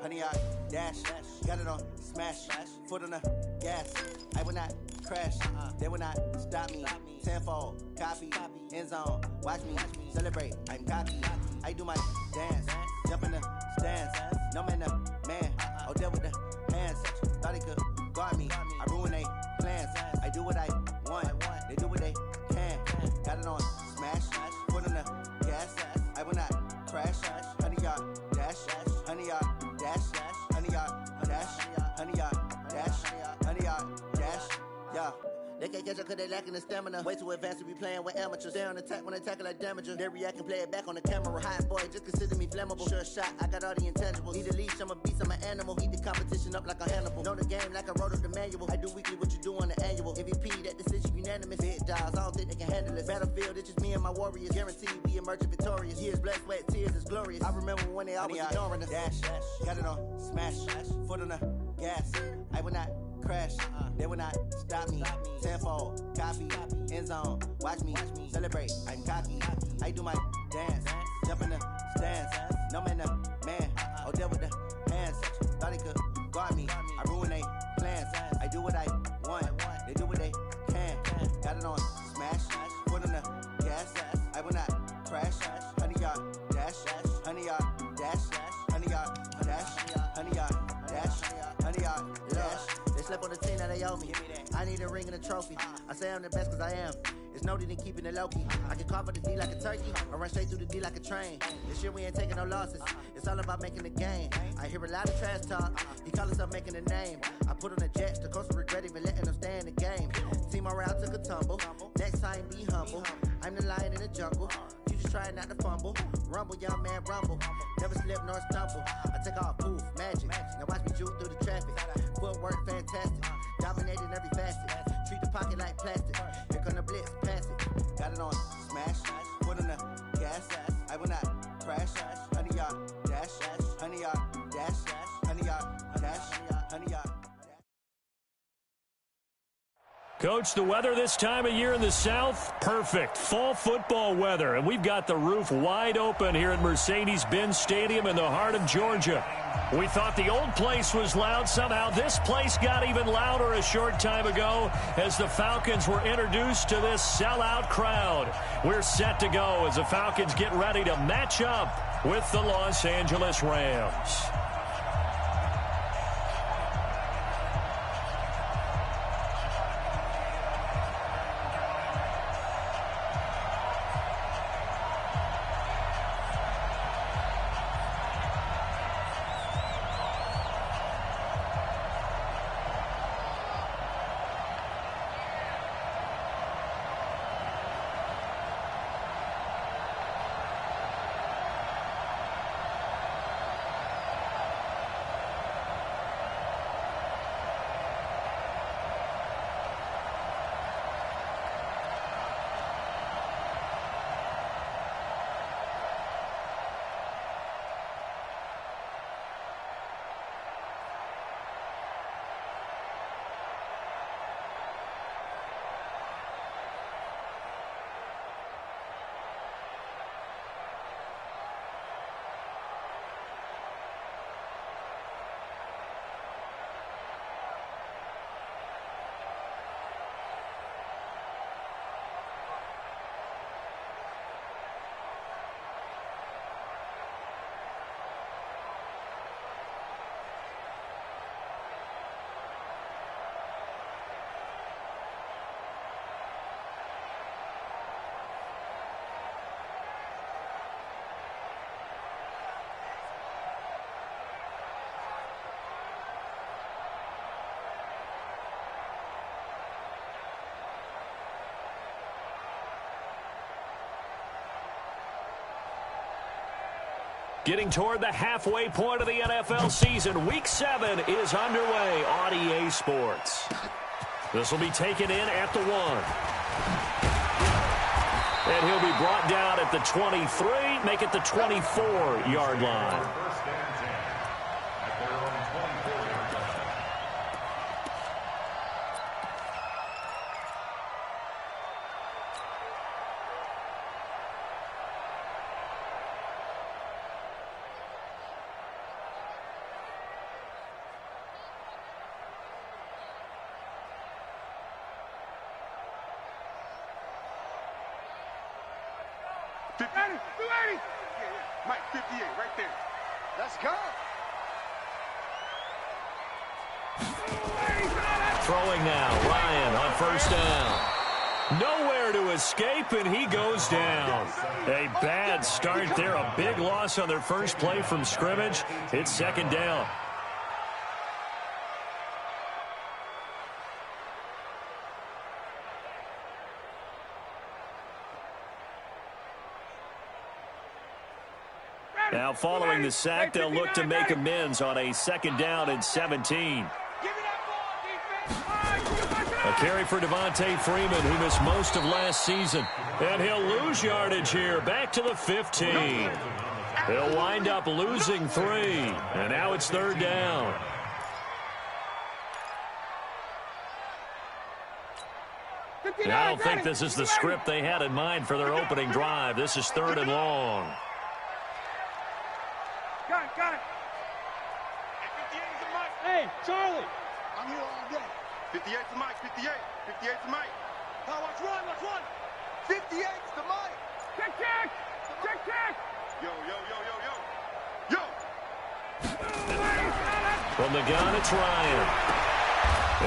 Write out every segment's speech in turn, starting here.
100 yard dash. Got it on smash. Foot on the gas. I will not crash. They will not stop me. Tenfold, copy, end zone. Watch me celebrate. I'm cocky. I do my dance. Jump in the stands. No man, the man. Oh, deal with the hands. Thought he could guard me. I ruin they plans. I do what I want. They do what they can. Got it on smash. Foot on the gas. I will not crash. 100 yard dash. 100 yard dash. 100 yard dash. 100 yard dash. 100 yard dash. Yeah. They can't catch up cause they lacking the stamina. Way too advanced to be playing with amateurs. They on attack when they tackle like damager. They react and play it back on the camera. Hot boy, just consider me flammable. Sure shot, I got all the intangibles. Need a leash, I'm a beast, I'm an animal. Heat the competition up like a Hannibal. Know the game like I wrote up the manual. I do weekly what you do on the annual. MVP, that decision unanimous. Big dogs, I don't think they can handle it. Battlefield, it's just me and my warriors. Guaranteed we emerge victorious. Years, blood, sweat, tears, it's glorious. I remember when they always ignoring us. Dash, got it on smash. Foot on the gas. I will not crash. They will not stop me. Tenfold, copy, end zone. Watch me celebrate. I'm cocky. I do my dance. Jump in the stands. No man, the man. Oh, deal with the hands. Thought he could guard me. I ruin they plans. I do what I want. They do what they can. Got it on smash. Foot on the gas. I will not crash. 100 yard dash. 100 yard dash. 100 yard dash. 100 yard dash. 100 yard dash. They slept on the team that they owe me. I need a ring and a trophy. I say I'm the best cause I am. It's no need in keeping it low-key. I can carve up the D like a turkey. I run straight through the D like a train. This year we ain't taking no losses. It's all about making the game. I hear a lot of trash talk. He call himself making a name. I put on the Jets. The coach will regret even letting them stay in the game. Team around took a tumble. Next time be humble. I'm the lion in the jungle. You just try not to fumble. Rumble, young man, rumble. Never slip nor stumble. I take off, poof, magic. Now watch me juke through the traffic. Footwork fantastic. Dominating every facet. Treat the pocket like plastic. Here come the blitz, pass it. Got it on smash. Foot on the gas. I will not crash. 100 yard dash. 100 yard dash. 100 yard dash. 100 yard. Coach, the weather this time of year in the South, perfect. Fall football weather, and we've got the roof wide open here at Mercedes-Benz Stadium in the heart of Georgia. We thought the old place was loud. Somehow this place got even louder a short time ago as the Falcons were introduced to this sellout crowd. We're set to go as the Falcons get ready to match up with the Los Angeles Rams. Getting toward the halfway point of the NFL season. Week 7 is underway on EA Sports. This will be taken in at the 1. And he'll be brought down at the 23, make it the 24-yard line. 280. Yeah. Mike, 58, right there. Let's go. Throwing now, Ryan on first down. Nowhere to escape, and he goes down. A bad start there, a big loss on their first play from scrimmage. It's second down. Now following the sack, they'll look to make amends on a second down and 17. A carry for Devontae Freeman, who missed most of last season. And he'll lose yardage here, back to the 15. He'll wind up losing 3. And now it's third down. I don't think this is the script they had in mind for their opening drive. This is third and long. Got it. Hey, Charlie. I'm here all day. 58 to Mike, 58. 58 to Mike. Now watch one. 58 to Mike. Check. Yo. From the gun, it's Ryan.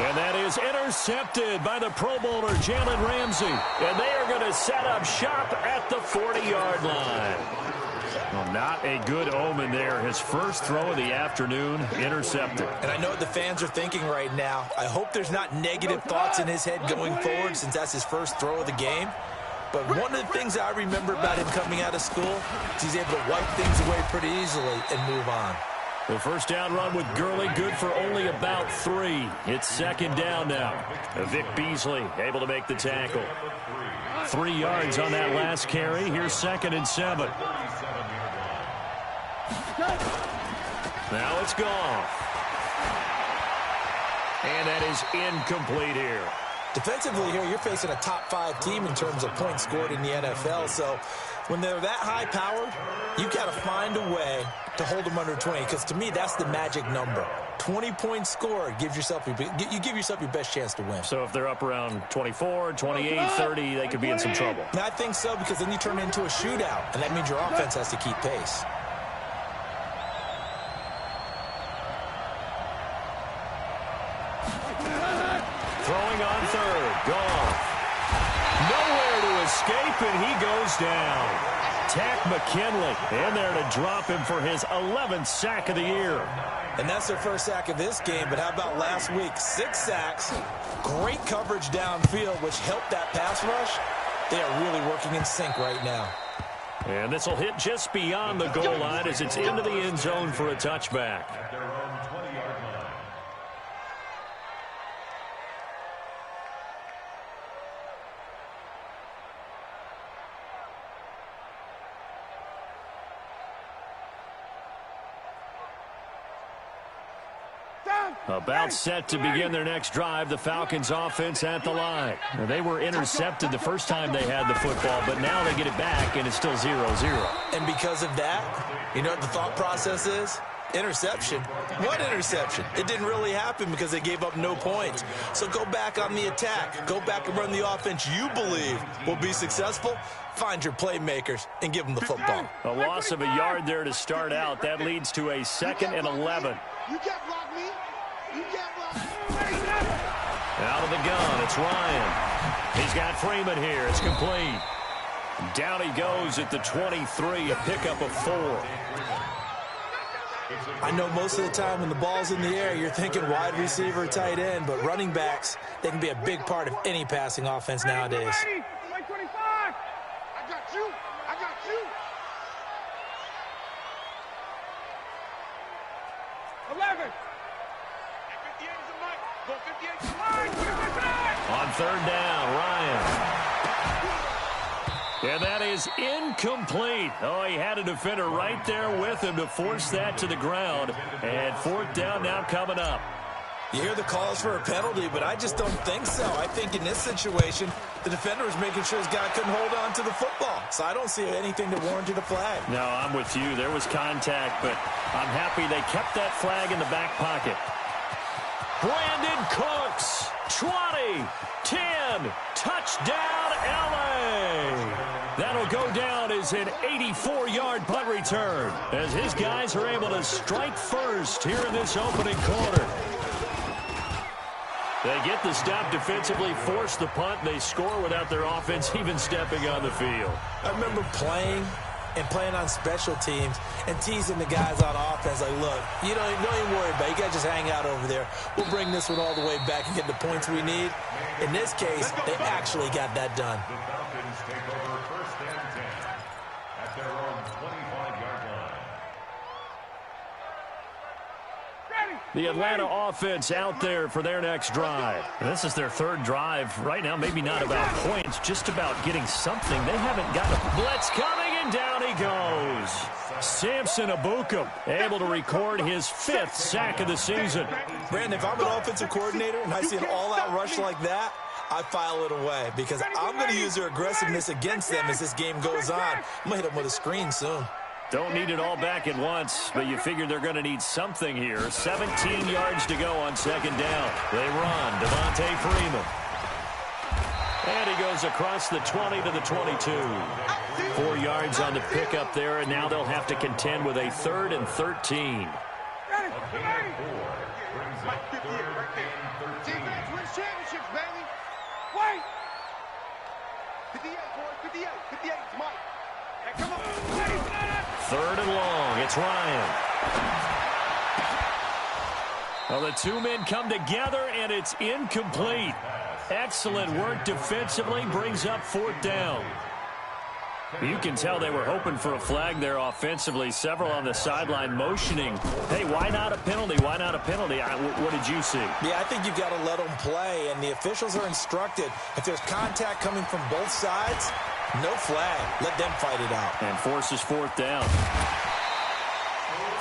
And that is intercepted by the Pro Bowler, Jalen Ramsey. And they are going to set up shop at the 40-yard line. Well, not a good omen there. His first throw of the afternoon, intercepted. And I know what the fans are thinking right now. I hope there's not negative thoughts in his head going forward since that's his first throw of the game. But one of the things I remember about him coming out of school is he's able to wipe things away pretty easily and move on. The first down run with Gurley, good for only about 3. It's second down now. Vic Beasley able to make the tackle. 3 yards on that last carry. Here's second and 7. Now it's gone. And that is incomplete here. Defensively here, you're facing a top-5 team in terms of points scored in the NFL. So when they're that high-powered, you've got to find a way to hold them under 20. Because to me, that's the magic number. 20 points scored gives yourself you give yourself your best chance to win. So if they're up around 24, 28, 30, they could be in some trouble. And I think so, because then you turn it into a shootout, and that means your offense has to keep pace. Throwing on third. Gone. Nowhere to escape, and he goes down. Tack McKinley in there to drop him for his 11th sack of the year. And that's their first sack of this game, but how about last week? 6 sacks, great coverage downfield, which helped that pass rush. They are really working in sync right now. And this will hit just beyond the goal line as it's into the end zone for a touchback. About set to begin their next drive, the Falcons offense at the line. Now, they were intercepted the first time they had the football, but now they get it back, and it's still 0-0. And because of that, you know what the thought process is? Interception. What interception? It didn't really happen because they gave up no points. So go back on the attack. Go back and run the offense you believe will be successful. Find your playmakers and give them the football. A loss of a yard there to start out. That leads to a 2nd and 11. You can't block me. Out of the gun, it's Ryan. He's got Freeman here. It's complete. Down he goes at the 23, a pickup of 4. I know most of the time when the ball's in the air, you're thinking wide receiver, tight end, but running backs, they can be a big part of any passing offense nowadays. 25. I got you. 11. On third down, Ryan. And that is incomplete. Oh, he had a defender right there with him to force that to the ground. And 4th down now coming up. You hear the calls for a penalty, but I just don't think so. I think in this situation, the defender was making sure his guy couldn't hold on to the football. So I don't see anything that warranted a flag. No, I'm with you. There was contact, but I'm happy they kept that flag in the back pocket. Brandon Cooks, 20, 10, touchdown, L.A. That'll go down as an 84-yard punt return as his guys are able to strike first here in this opening quarter. They get the stop defensively, force the punt, and they score without their offense even stepping on the field. I remember playing on special teams and teasing the guys on offense like, look, don't even worry about it. You guys just hang out over there. We'll bring this one all the way back and get the points we need. In this case, they actually got that done. The Falcons take over first and 10 at their own 25-yard line. The Atlanta offense out there for their next drive. This is their third drive right now. Maybe not about points, just about getting something. They haven't got a blitz coming, and down he goes. Samson Abukum able to record his 5th sack of the season. Brandon, if I'm an offensive coordinator and I see an all-out rush like that, I file it away because I'm going to use their aggressiveness against them as this game goes on. I'm going to hit them with a screen soon. Don't need it all back at once, but you figure they're going to need something here. 17 yards to go on second down. They run. Devontae Freeman. And he goes across the 20 to the 22. 4 yards on the pickup there, and now they'll have to contend with a 3rd and 13. Defense wins championships, baby. Wait. 58, boys. 58. 58. It's Mike. Hey, come on. 3rd and long. It's Ryan. Well, the two men come together, and it's incomplete. Excellent work defensively. Brings up 4th down. You can tell they were hoping for a flag there offensively. Several on the sideline motioning. Hey, why not a penalty? Why not a penalty? What did you see? Yeah, I think you've got to let them play, and the officials are instructed. If there's contact coming from both sides, no flag. Let them fight it out. And forces 4th down.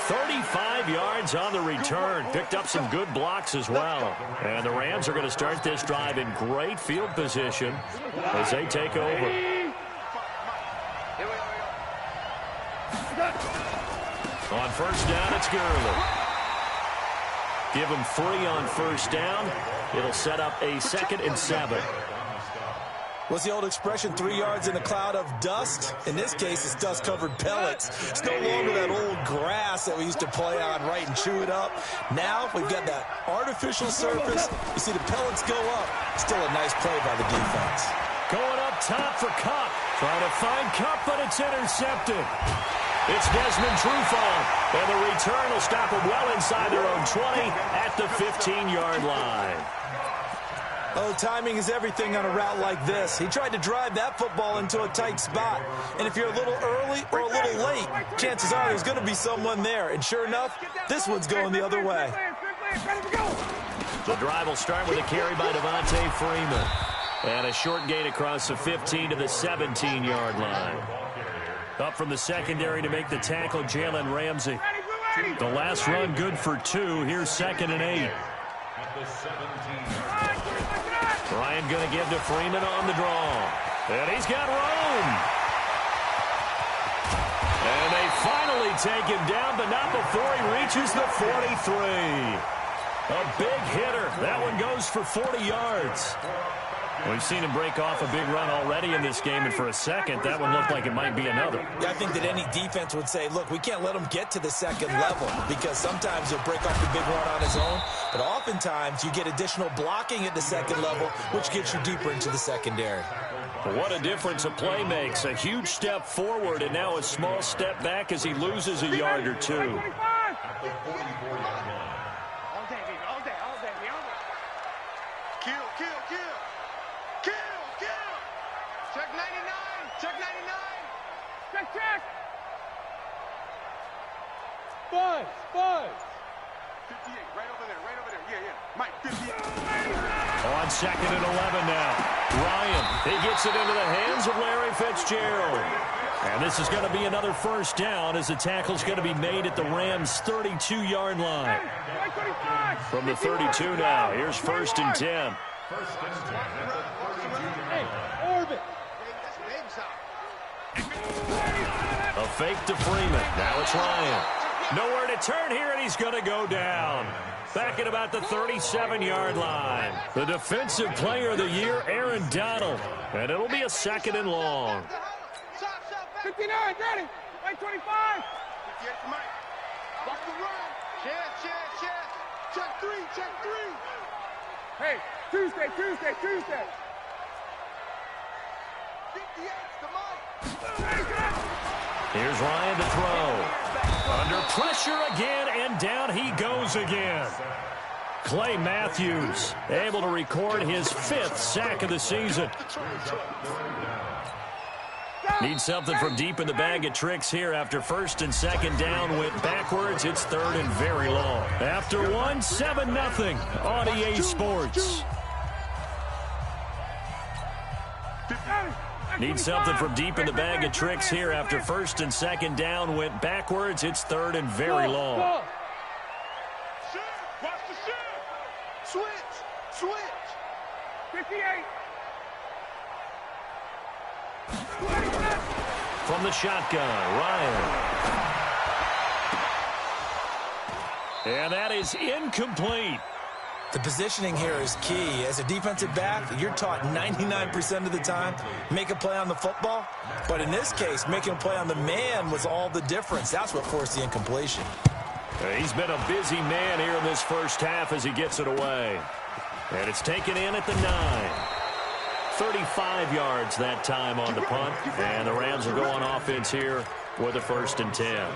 35 yards on the return. Picked up some good blocks as well. And the Rams are going to start this drive in great field position as they take over. On first down, it's Gurley. Give him 3 on first down. It'll set up a 2nd and 7. What's the old expression, 3 yards in a cloud of dust? In this case, it's dust-covered pellets. It's no longer that old grass that we used to play on, right, and chew it up. Now we've got that artificial surface. You see the pellets go up. Still a nice play by the defense. Going up top for Cup. Trying to find Cup, but it's intercepted. It's Desmond Trufant, and the return will stop them well inside their own 20 at the 15-yard line. Oh, timing is everything on a route like this. He tried to drive that football into a tight spot. And if you're a little early or a little late, chances are there's going to be someone there. And sure enough, this one's going the other way. The drive will start with a carry by Devontae Freeman. And a short gain across the 15 to the 17-yard line. Up from the secondary to make the tackle, Jalen Ramsey. The last run good for 2. Here's 2nd and 8. Ryan going to give to Freeman on the draw. And he's got room. And they finally take him down, but not before he reaches the 43. A big hitter. That one goes for 40 yards. We've seen him break off a big run already in this game, and for a second, that one looked like it might be another. Yeah, I think that any defense would say, look, we can't let him get to the second level because sometimes he'll break off the big run on his own, but oftentimes you get additional blocking at the second level, which gets you deeper into the secondary. What a difference a play makes. A huge step forward, and now a small step back as he loses a yard or 2. Check 99! Check 99! Check, check! Buzz! 58, right over there. Yeah. Mike, 58. On 2nd and 11 now. Ryan, he gets it into the hands of Larry Fitzgerald. And this is going to be another first down as the tackle's going to be made at the Rams' 32-yard line. From the 32 now, here's 1st and 10. Orbit! A fake to Freeman. Now it's Ryan. Nowhere to turn here, and he's going to go down. Back at about the 37-yard line. The defensive player of the year, Aaron Donald. And it'll be a 2nd and long. 59, ready. Right 25. 58 to Mike. Watch the run. Chance. Check three. Hey, Tuesday. 58 to Mike. Here's Ryan to throw. Under pressure again, and down he goes again. Clay Matthews able to record his 5th sack of the season. Need something from deep in the bag of tricks here after 1st and 2nd down went backwards. It's 3rd and very long. After 7-0 on EA Sports. Need something from deep in the bag of tricks here after 1st and 2nd down went backwards. It's 3rd and very long. Watch the shift. Switch. 58. From the shotgun, Ryan. And that is incomplete. The positioning here is key. As a defensive back, you're taught 99% of the time, make a play on the football. But in this case, making a play on the man was all the difference. That's what forced the incompletion. He's been a busy man here in this first half as he gets it away. And it's taken in at the 9. 35 yards that time on the punt. And the Rams will go on offense here with a 1st and 10.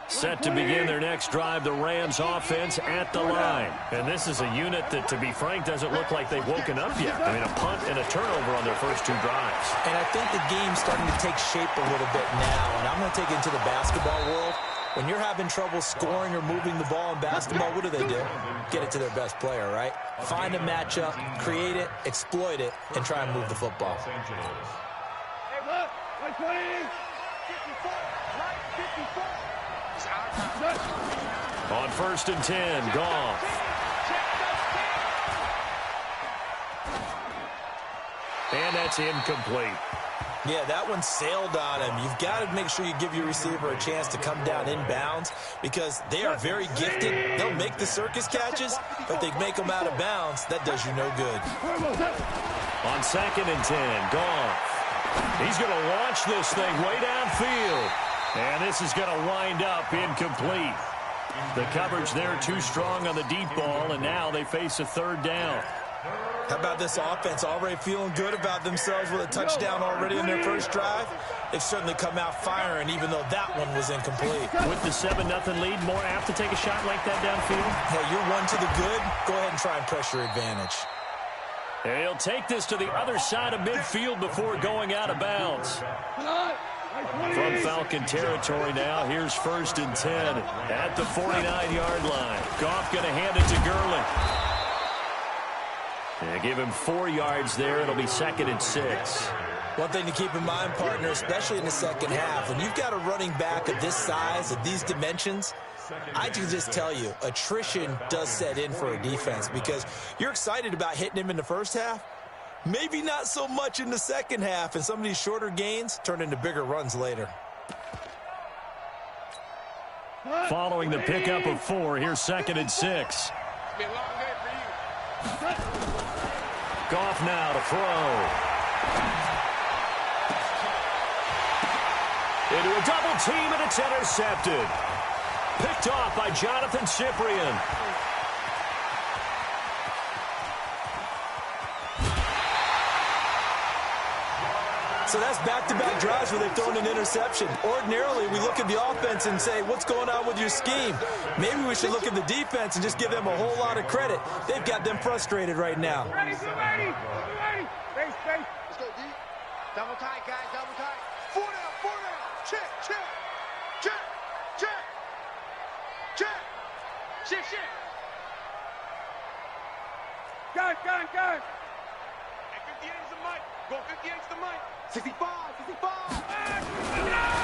Set to begin their next drive, the Rams offense at the line. And this is a unit that, to be frank, doesn't look like they've woken up yet. I mean, a punt and a turnover on their first 2 drives. And I think the game's starting to take shape a little bit now. And I'm going to take it into the basketball world. When you're having trouble scoring or moving the ball in basketball, what do? Get it to their best player, right? Find a matchup, create it, exploit it, and try and move the football. Hey, look. 120. 54. Right 54. On 1st and 10, Goff. And that's incomplete. Yeah, that one sailed on him. You've got to make sure you give your receiver a chance to come down inbounds because they are very gifted. They'll make the circus catches, but they make them out of bounds. That does you no good. On 2nd and 10, Goff. He's going to launch this thing way downfield. And this is going to wind up incomplete. The coverage there too strong on the deep ball, and now they face a 3rd down. How about this offense already feeling good about themselves with a touchdown already in their first drive? They've certainly come out firing, even though that one was incomplete. With the 7-0 lead, more apt to take a shot like that downfield? Hey, you're 1 to the good. Go ahead and try and pressure advantage. And he'll take this to the other side of midfield before going out of bounds. From Falcon territory now, here's 1st and 10 at the 49-yard line. Goff going to hand it to Gurley. And give him 4 yards there. It'll be 2nd and 6. One thing to keep in mind, partner, especially in the second half, when you've got a running back of this size, of these dimensions, I can just tell you, attrition does set in for a defense because you're excited about hitting him in the first half. Maybe not so much in the second half, and some of these shorter gains turn into bigger runs later. Following the pickup of 4, here's 2nd and 6. It's been a long day for you. Goff now to throw. Into a double team, and it's intercepted. Picked off by Jonathan Cyprien. So that's back-to-back drives where they've thrown an interception. Ordinarily, we look at the offense and say, what's going on with your scheme? Maybe we should look at the defense and just give them a whole lot of credit. They've got them frustrated right now. Ready. Space. Let's go deep. Double tight, guys, double tight. 4 down. Check. Gun. Hey, 58 is the mic. Go 58 is the mic. 65.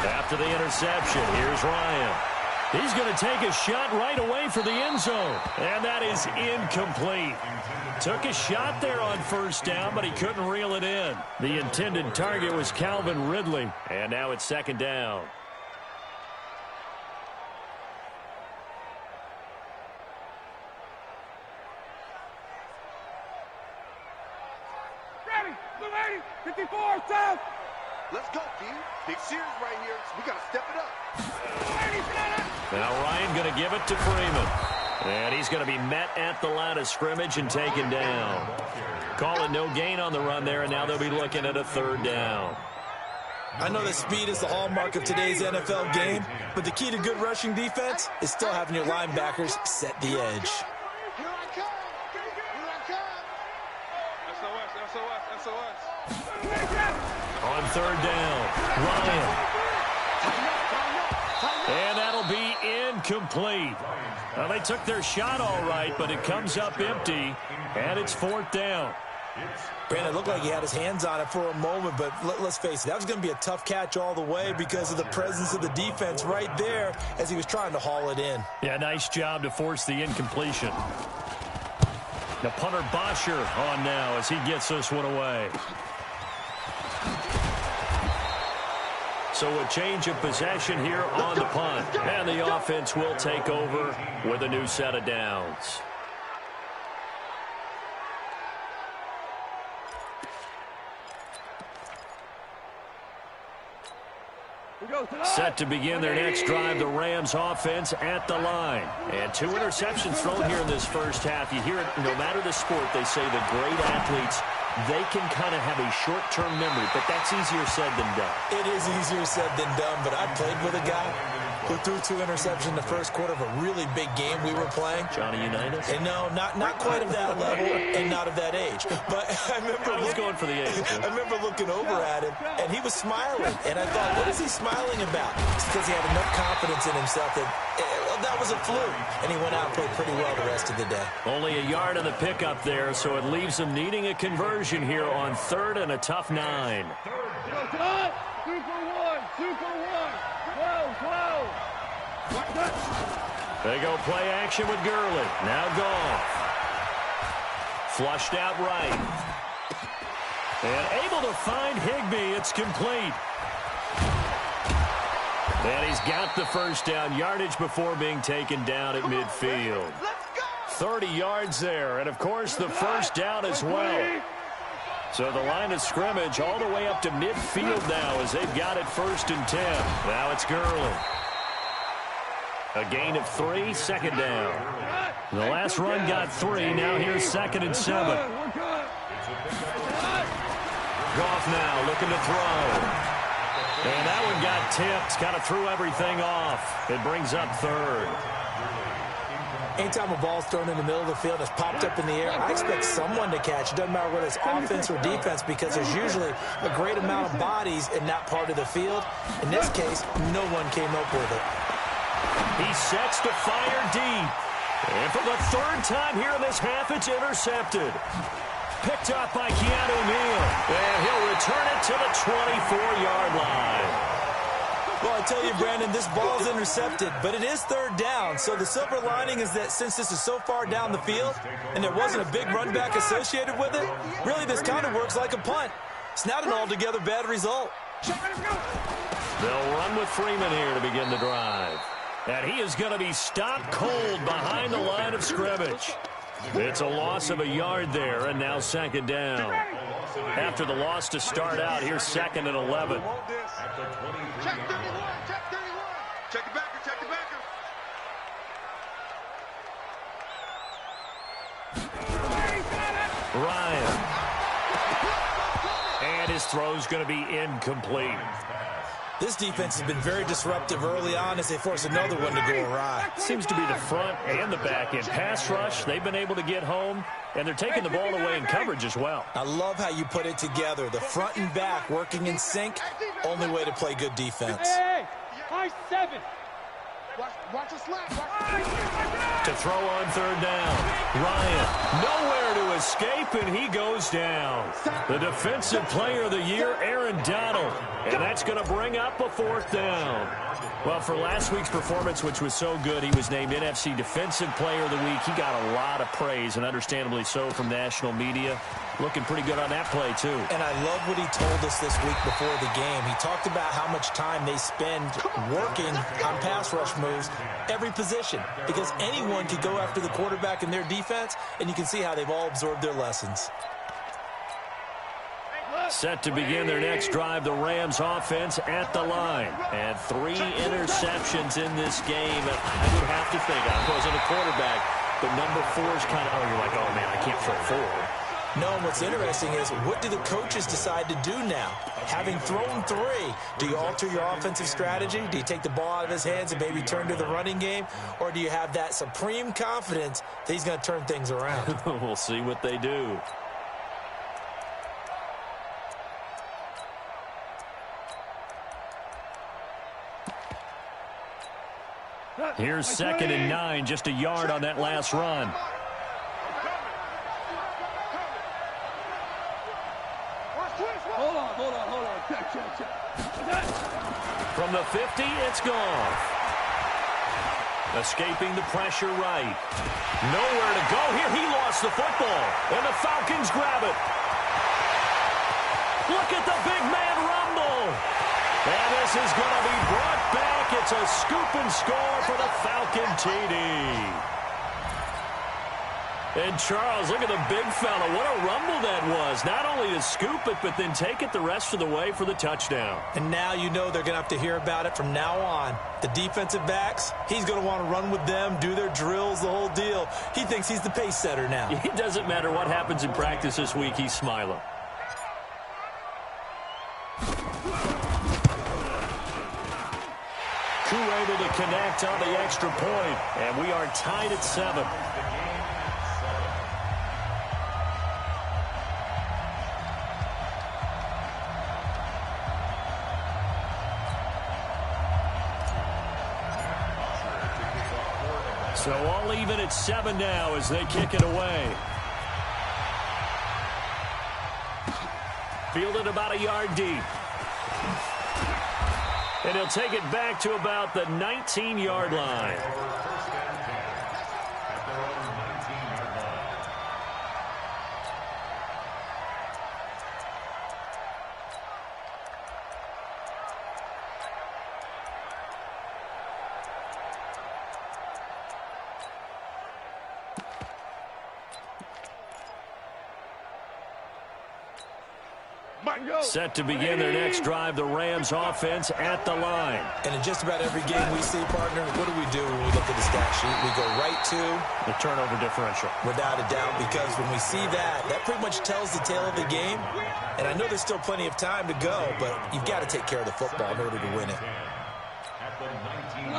After the interception, here's Ryan. He's going to take a shot right away for the end zone. And that is incomplete. Took a shot there on first down, but he couldn't reel it in. The intended target was Calvin Ridley, and now it's second down. Ready, blue 80, 54, south. Let's go, Q. Big series right here, so we got to step it up. Now Ryan going to give it to Freeman. And he's going to be met at the line of scrimmage and taken down. Calling no gain on the run there, and now they'll be looking at a third down. I know that speed is the hallmark of today's NFL game, but the key to good rushing defense is still having your linebackers set the edge. Here I come. Here I come. SOS. On third down, Ryan. And that'll be incomplete. Well, they took their shot all right, but it comes up empty, and it's fourth down. Brandon, it looked like he had his hands on it for a moment, but let's face it, that was going to be a tough catch all the way because of the presence of the defense right there as he was trying to haul it in. Yeah, nice job to force the incompletion. The punter Bosher on now as he gets this one away. So a change of possession here on the punt. And the offense will take over with a new set of downs. Set to begin their next drive, the Rams offense at the line. And 2 interceptions thrown here in this first half. You hear it, no matter the sport, they say the great athletes, they can kind of have a short-term memory, but that's easier said than done. It is easier said than done, but I played with a guy who threw 2 interceptions in the first quarter of a really big game we were playing. Johnny Unitas? And no, not quite of that level and not of that age. But I remember going for the age. I remember looking over at him, and he was smiling. And I thought, what is he smiling about? It's because he had enough confidence in himself that was a fluke. And he went out and played pretty well the rest of the day. Only a yard on the pickup there, so it leaves him needing a conversion here on third and a tough 9. 2 for 1. 2 for 1. 12. They go play action with Gurley. Now Goff. Flushed out right. And able to find Higbee. It's complete. And he's got the first down yardage before being taken down at midfield. 30 yards there, and of course the first down as well. So the line of scrimmage all the way up to midfield now as they've got it 1st and 10. Now it's Gurley. A gain of 3, second down. The last run got 3, now here's 2nd and 7. Goff now looking to throw. And that one got tipped, kind of threw everything off. It brings up 3rd. Anytime a ball's thrown in the middle of the field and it's popped up in the air, I expect someone to catch. It doesn't matter whether it's offense or defense because there's usually a great amount of bodies in that part of the field. In this case, no one came up with it. He sets to fire deep. And for the 3rd time here in this half, it's intercepted. Picked up by Keanu Neal. And he'll return it to the 24-yard line. Well, I tell you, Brandon, this ball's intercepted, but it is 3rd down. So the silver lining is that since this is so far down the field and there wasn't a big run back associated with it, really this kind of works like a punt. It's not an altogether bad result. They'll run with Freeman here to begin the drive. And he is going to be stopped cold behind the line of scrimmage. It's a loss of a yard there, and now 2nd down. After the loss to start out, here's 2nd and 11. Check 31. Check the backer. Ryan. And his throw's going to be incomplete. This defense has been very disruptive early on as they force another one to go awry. Seems to be the front and the back end. Pass rush, they've been able to get home, and they're taking the ball away in coverage as well. I love how you put it together. The front and back working in sync, only way to play good defense. High 7. Watch the slack. To throw on third down. Ryan, nowhere to escape, and he goes down. The defensive player of the year, Aaron Donald. And that's going to bring up a fourth down. Well, for last week's performance, which was so good, he was named NFC Defensive Player of the Week. He got a lot of praise, and understandably so, from national media. Looking pretty good on that play, too. And I love what he told us this week before the game. He talked about how much time they spend working on pass rush moves, every position, because anyone could go after the quarterback in their defense, and you can see how they've all absorbed their lessons. Set to begin their next drive, the Rams offense at the line. And 3 interceptions in this game. And I would have to think, I wasn't a quarterback, but number 4 is kind of, you're like, oh, man, I can't throw 4. No, and what's interesting is, what do the coaches decide to do now? Having thrown 3, do you alter your offensive strategy? Do you take the ball out of his hands and maybe turn to the running game? Or do you have that supreme confidence that he's going to turn things around? We'll see what they do. Here's 2nd and 9, just a yard on that last run. Hold on. Check. From the 50, it's gone. Escaping the pressure right. Nowhere to go here. He lost the football, and the Falcons grab it. Look at the big man rumble. And this is going to be brought back. It's a scoop and score for the Falcon TD. And Charles, look at the big fella. What a rumble that was. Not only to scoop it, but then take it the rest of the way for the touchdown. And now you know they're going to have to hear about it from now on. The defensive backs, he's going to want to run with them, do their drills, the whole deal. He thinks he's the pace setter now. It doesn't matter what happens in practice this week. He's smiling. Koo able to connect on the extra point, and we are tied at 7. So all even at 7 now as they kick it away. Fielded about a yard deep. And he'll take it back to about the 19-yard line. Set to begin their next drive, the Rams offense at the line. And in just about every game we see, partner, what do we do when we look at the stat sheet? We go right to the turnover differential. Without a doubt, because when we see that, that pretty much tells the tale of the game. And I know there's still plenty of time to go, but you've got to take care of the football in order to win it.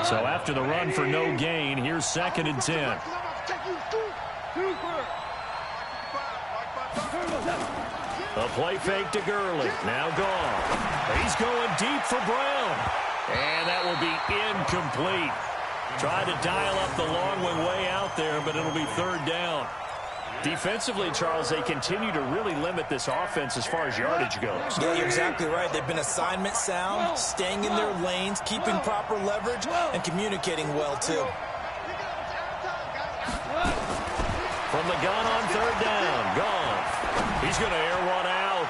So after the run for no gain, here's 2nd and 10. A play fake to Gurley. Now gone. He's going deep for Brown. And that will be incomplete. Tried to dial up the long one way out there, but it'll be 3rd down. Defensively, Charles, they continue to really limit this offense as far as yardage goes. Yeah, you're exactly right. They've been assignment sound, staying in their lanes, keeping proper leverage, and communicating well, too. From the gun on 3rd down. Gone. He's going to air one out.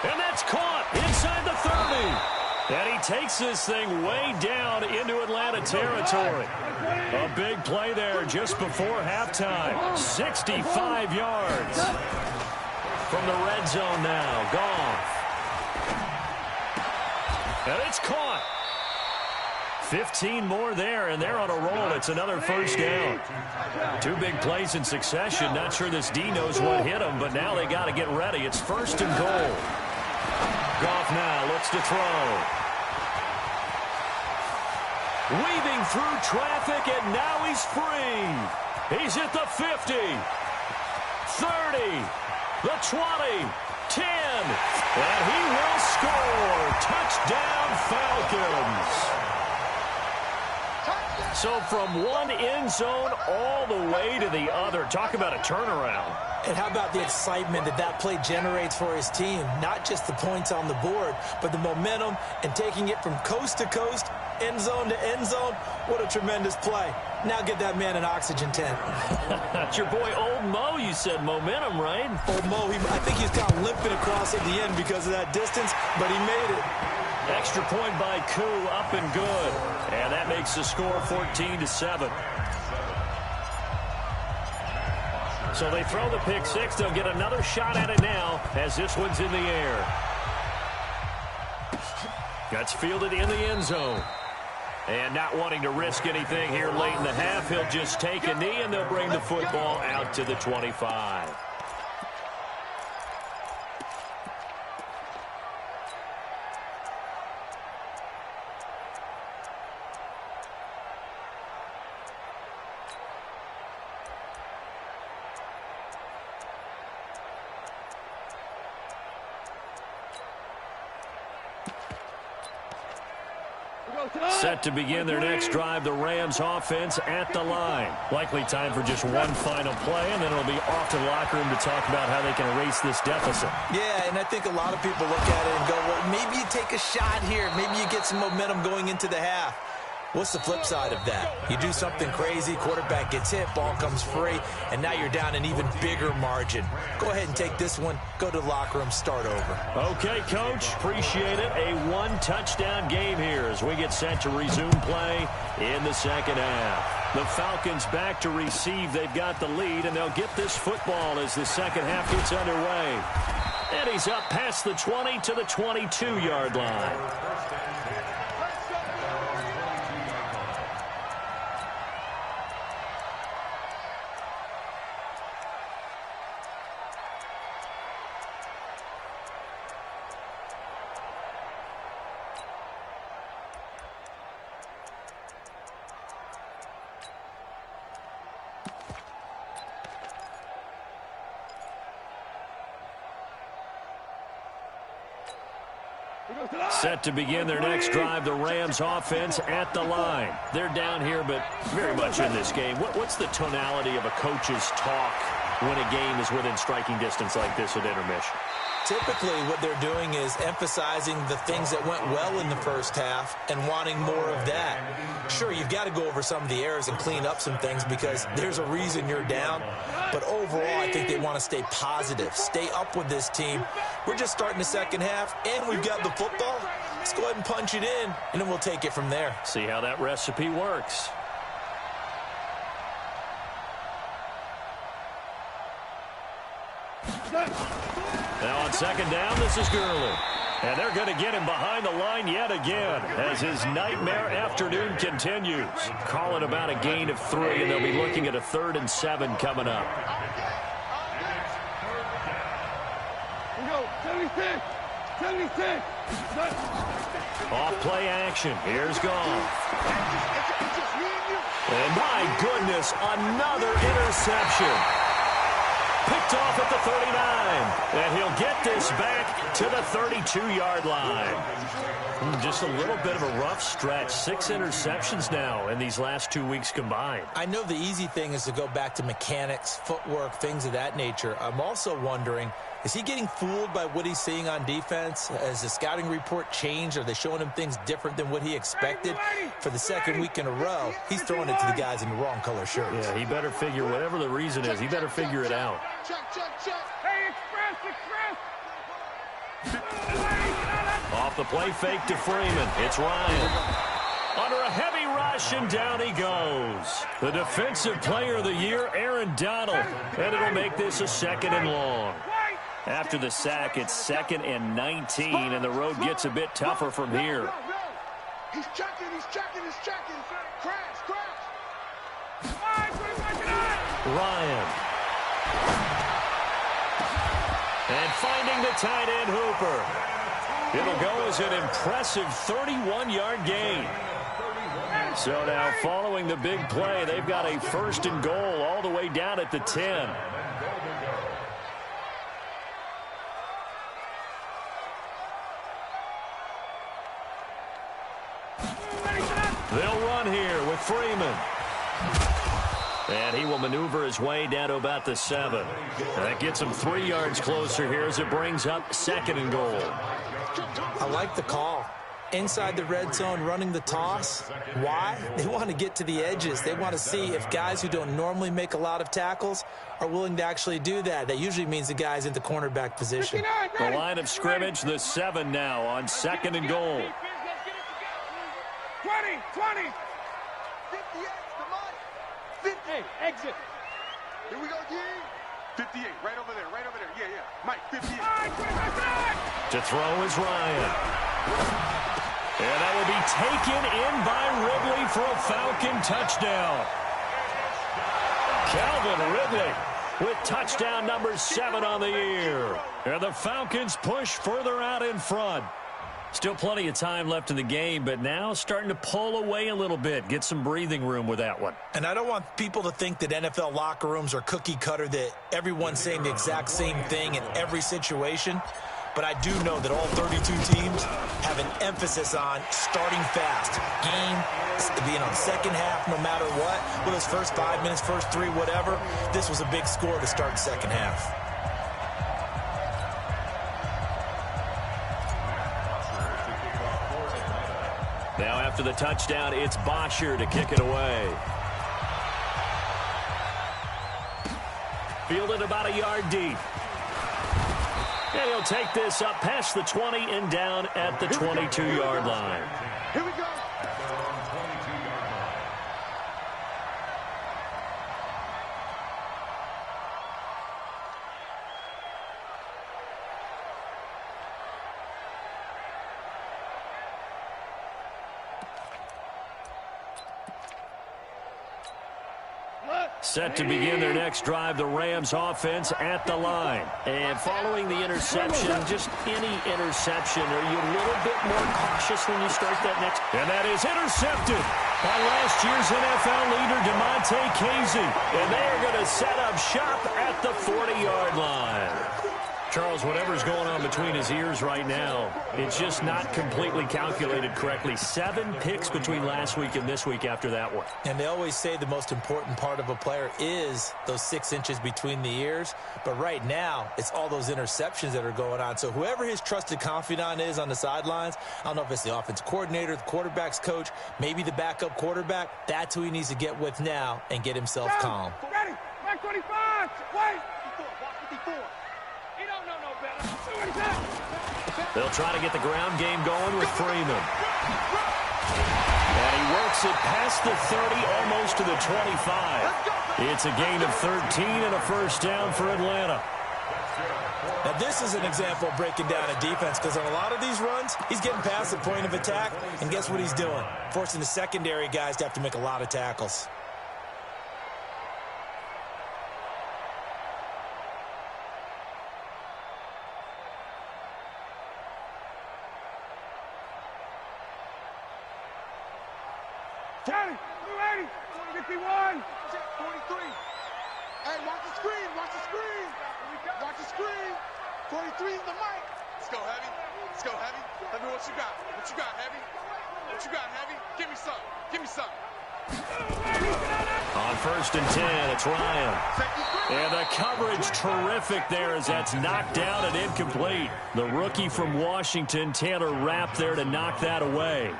And that's caught inside the 30. And he takes this thing way down into Atlanta territory. A big play there just before halftime. 65 yards. From the red zone now. Goff. And it's caught. 15 more there, and they're on a roll. It's another 1st down. 2 big plays in succession. Not sure this D knows what hit him, but now they got to get ready. It's 1st and goal. Goff now looks to throw. Weaving through traffic, and now he's free. He's at the 50, 30, the 20, 10, and he will score. Touchdown, Falcons. So from one end zone all the way to the other. Talk about a turnaround. And how about the excitement that play generates for his team? Not just the points on the board, but the momentum and taking it from coast to coast, end zone to end zone. What a tremendous play. Now get that man an oxygen tent. That's your boy Old Mo. You said momentum, right? Old Mo, I think he's kind of limping across at the end because of that distance, but he made it. Extra point by Koo, up and good. And that makes the score 14-7. So they throw the pick six. They'll get another shot at it now as this one's in the air. That's fielded in the end zone. And not wanting to risk anything here late in the half, he'll just take a knee, and they'll bring the football out to the 25. Set to begin their next drive, the Rams offense at the line. Likely time for just one final play, and then it'll be off to the locker room to talk about how they can erase this deficit. Yeah, and I think a lot of people look at it and go, well, maybe you take a shot here. Maybe you get some momentum going into the half. What's the flip side of that? You do something crazy, quarterback gets hit, ball comes free, and now you're down an even bigger margin. Go ahead and take this one, go to the locker room, start over. Okay, Coach, appreciate it. A one-touchdown game here as we get set to resume play in the second half. The Falcons back to receive. They've got the lead, and they'll get this football as the second half gets underway. And he's up past the 20 to the 22-yard line. Set to begin their next drive, the Rams offense at the line. They're down here, but very much in this game. What's the tonality of a coach's talk when a game is within striking distance like this at intermission? Typically, what they're doing is emphasizing the things that went well in the first half and wanting more of that. Sure, you've got to go over some of the errors and clean up some things because there's a reason you're down. But overall, I think they want to stay positive, stay up with this team. We're just starting the second half, and we've got the football. Let's go ahead and punch it in, and then we'll take it from there. See how that recipe works. Now on second down, this is Gurley. And they're going to get him behind the line yet again as his nightmare afternoon continues. Calling about a gain of 3, and they'll be looking at a 3rd and 7 coming up. We go, 76, 76. Off play action. Here's Goff. And my goodness, another interception. Picked off at the 39, and he'll get this back to the 32-yard line. Just a little bit of a rough stretch. 6 interceptions now in these last 2 weeks combined. I know the easy thing is to go back to mechanics, footwork, things of that nature. I'm also wondering, is he getting fooled by what he's seeing on defense? Has the scouting report changed? Are they showing him things different than what he expected? For the second week in a row, he's throwing it to the guys in the wrong color shirts. Yeah, he better figure, whatever the reason is, he better figure it out. Hey, express. Off the play fake to Freeman. It's Ryan. Under a heavy rush, and down he goes. The defensive player of the year, Aaron Donald. And it'll make this a 2nd and long. After the sack, it's 2nd and 19, and the road gets a bit tougher from here. He's checking. Crash. Ryan. And finding the tight end, Hooper. It'll go as an impressive 31-yard gain. So now, following the big play, they've got a 1st and goal all the way down at the 10. They'll run here with Freeman. And he will maneuver his way down to about the 7. And that gets him 3 yards closer here as it brings up 2nd and goal. I like the call. Inside the red zone, running the toss. Why? They want to get to the edges. They want to see if guys who don't normally make a lot of tackles are willing to actually do that. That usually means the guy's in the cornerback position. The line of scrimmage, the 7 now on 2nd and goal. 20, 20. 58, come on. 50. Hey, exit. Here we go, G. 58, right over there, right over there. Yeah, yeah. Mike, 58. To throw is Ryan. And that will be taken in by Ridley for a Falcon touchdown. Calvin Ridley with touchdown number 7 on the year. And the Falcons push further out in front. Still plenty of time left in the game, but now starting to pull away a little bit. Get some breathing room with that one. And I don't want people to think that NFL locker rooms are cookie cutter, that everyone's saying the exact same thing in every situation. But I do know that all 32 teams have an emphasis on starting fast. Game, second half, no matter what. Well, those first 5 minutes, first 3, whatever. This was a big score to start second half. Now after the touchdown, it's Bosher to kick it away. Fielded about a yard deep. And he'll take this up past the 20 and down at the 22-yard line. Here we go. Set to begin their next drive, the Rams offense at the line. And following the interception, just any interception, are you a little bit more cautious when you start that next? And that is intercepted by last year's NFL leader, DeMonte Casey. And they are going to set up shop at the 40-yard line. Charles, whatever's going on between his ears right now, it's just not completely calculated correctly. 7 picks between last week and this week after that one. And they always say the most important part of a player is those 6 inches between the ears. But right now, it's all those interceptions that are going on. So whoever his trusted confidant is on the sidelines, I don't know if it's the offense coordinator, the quarterback's coach, maybe the backup quarterback, that's who he needs to get with now and get himself calm. Ready, back 25, wait. 54. They'll try to get the ground game going with Freeman. And he works it past the 30, almost to the 25. It's a gain of 13 and a first down for Atlanta. Now, this is an example of breaking down a defense, because on a lot of these runs, he's getting past the point of attack, and guess what he's doing? Forcing the secondary guys to have to make a lot of tackles. Johnny, 280, 51, 43. Hey, watch the screen, watch the screen. Watch the screen. 43 is the mic. Let's go, Heavy. Let's go, Heavy. Let me what you got. What you got, Heavy? What you got, Heavy? Give me some. Give me some. On 1st and 10, it's Ryan. And the coverage terrific there as that's knocked down and incomplete. The rookie from Washington, Taylor Rapp, there to knock that away.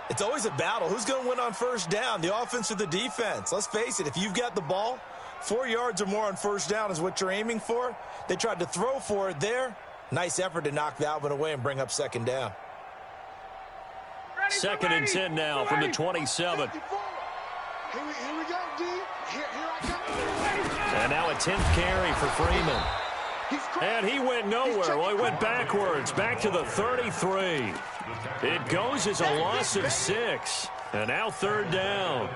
It's always a battle. Who's going to win on first down, the offense or the defense? Let's face it, if you've got the ball, 4 yards or more on first down is what you're aiming for. They tried to throw for it there. Nice effort to knock that one away and bring up second down. 2nd and 10 now from the 27. Here we go, D. Here I come. And now a 10th carry for Freeman. And he went nowhere. Well, he went backwards, back to the 33. It goes as a loss of 6. And now 3rd down.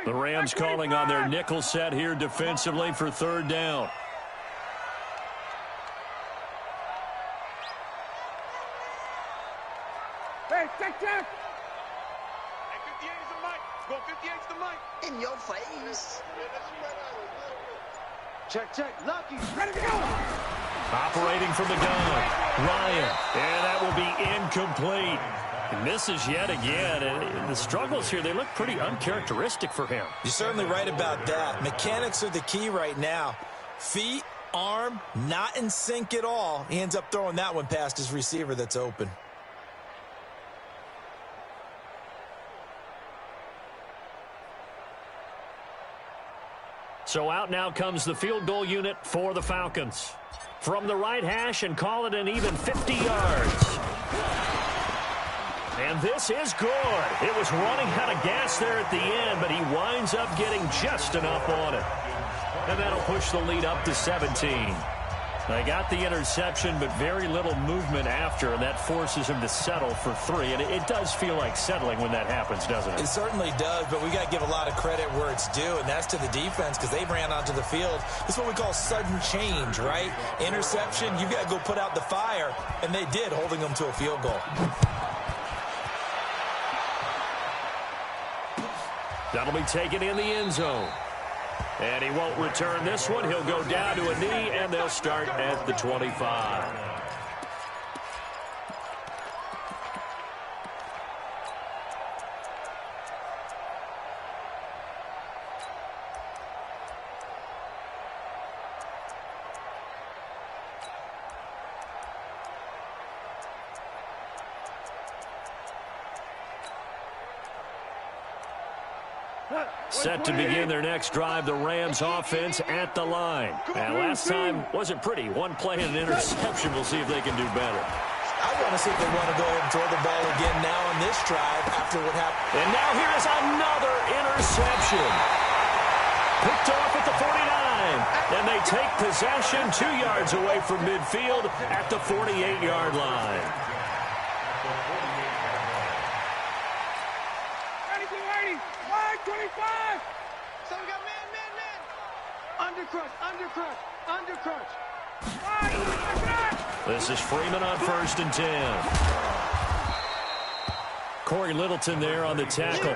The Rams calling on their nickel set here defensively for 3rd down. Check, check. Lucky. Ready to go. Operating from the gun, Ryan. And that will be incomplete. He misses yet again. And the struggles here, they look pretty uncharacteristic for him. You're certainly right about that. Mechanics are the key right now. Feet, arm, not in sync at all. He ends up throwing that one past his receiver that's open. So out now comes the field goal unit for the Falcons. From the right hash and call it an even 50 yards. And this is good. It was running out of gas there at the end, but he winds up getting just enough on it. And that'll push the lead up to 17. They got the interception, but very little movement after, and that forces him to settle for 3. And it does feel like settling when that happens, doesn't it? It certainly does, but we got to give a lot of credit where it's due, and that's to the defense because they ran onto the field. This is what we call sudden change, right? Interception, you got to go put out the fire, and they did, holding them to a field goal. That'll be taken in the end zone. And he won't return this one. He'll go down to a knee, and they'll start at the 25. Set to begin their next drive, the Rams offense at the line. And last time wasn't pretty. One play and an interception. We'll see if they can do better. I want to see if they want to go ahead and throw the ball again now on this drive after what happened. And now here is another interception. Picked off at the 49. And they take possession 2 yards away from midfield at the 48-yard line. Undercrunch. This is Freeman on 1st and 10. Corey Littleton there on the tackle.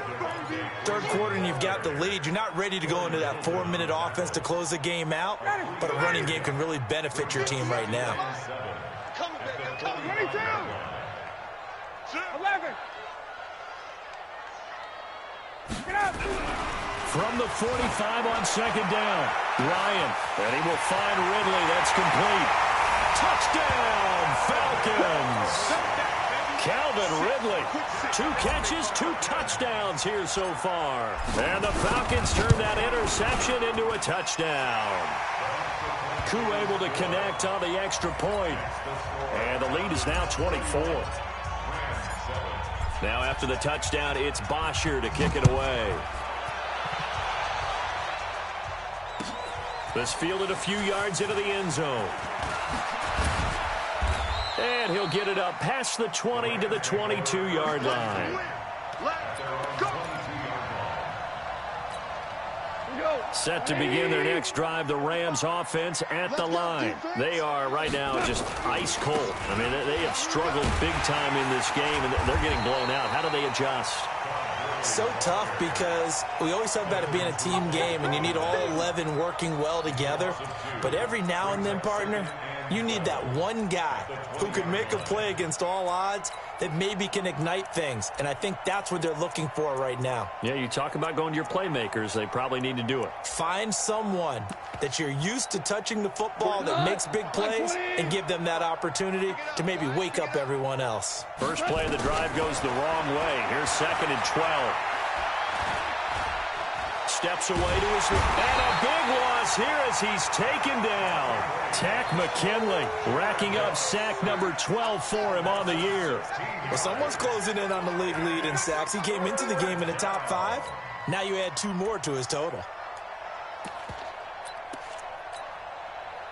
Third quarter and you've got the lead. You're not ready to go into that 4-minute offense to close the game out, but a running game can really benefit your team right now. Come, 22. 11. Get up. From the 45 on 2nd down, Ryan, and he will find Ridley. That's complete. Touchdown, Falcons. Calvin Ridley, 2 catches, 2 touchdowns here so far. And the Falcons turn that interception into a touchdown. Koo able to connect on the extra point. And the lead is now 24. Now after the touchdown, it's Bosher to kick it away. This fielded a few yards into the end zone. And he'll get it up past the 20 to the 22-yard line. Set to begin their next drive, the Rams offense at the line. They are right now just ice cold. I mean, they have struggled big time in this game, and they're getting blown out. How do they adjust? So tough because we always talk about it being a team game and you need all 11 working well together. But every now and then, partner, you need that one guy who can make a play against all odds that maybe can ignite things. And I think that's what they're looking for right now. Yeah, you talk about going to your playmakers. They probably need to do it. Find someone that you're used to touching the football that makes big plays and give them that opportunity to maybe wake up everyone else. First play of the drive goes the wrong way. Here's 2nd and 12. Steps away to his left. And a big loss here as he's taken down. Tack McKinley racking up sack number 12 for him on the year. Well, someone's closing in on the league lead in sacks. He came into the game in the top 5. Now you add 2 more to his total.